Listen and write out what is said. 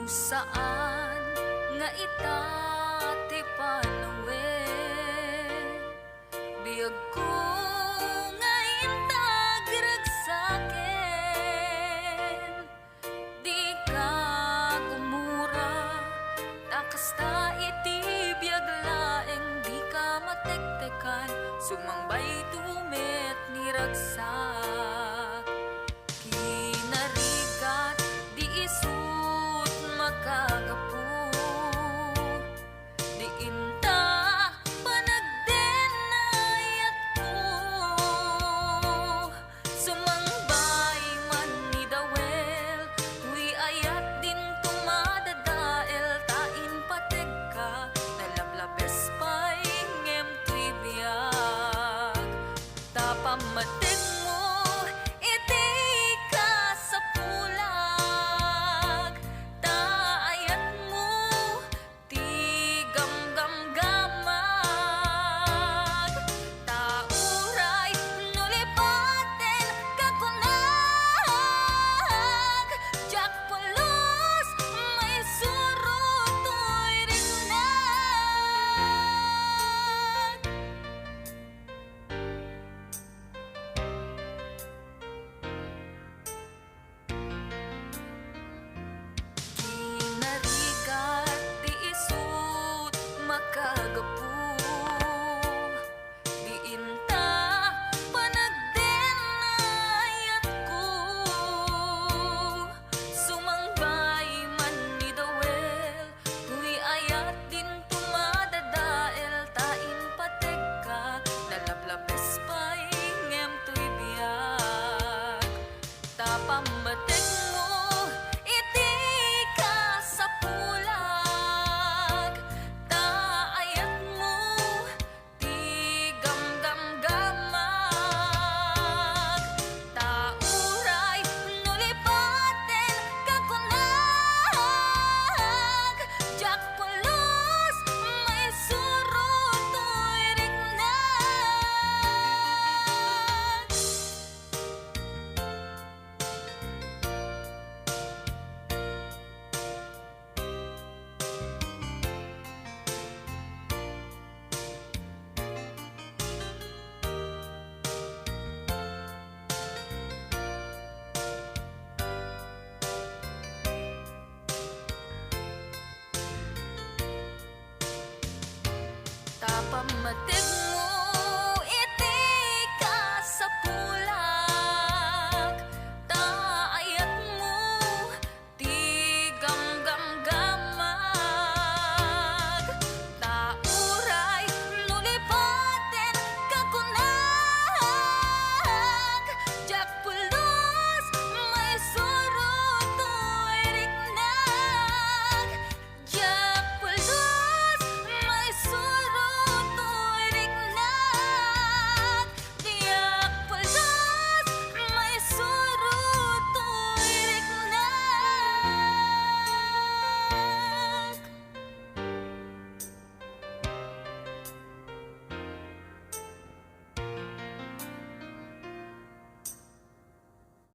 saan nga ita ti panawe biag ko nga intag ragsaken di ka gumura takasta iti biag laeng di ka matektekan sumangbay tumet ni ragsak kinarigat di isut magkagapu di inta panagdenayat ko sumangbay man ni dawel tuy ayat din tumadadael tain pateg ka nalablabes pay ngem tuy biag tapamatig mo iti ka sa pulag taayat mo ti gamgamgamag tauray nulipaten kakunag jak pulos may surutoy rinag kinarigat di isut makagapu di inta panagdenayat ko sumangbay man ni dawel tuy ayat din tumadadael tain pateg ka nalablabes pay ngem tuy biag tapamatig mo iti ka sa pulag taayat mo ti gamgamgamag tauray nulipaten kakunag jak pulos may surutoy rinag tapamatig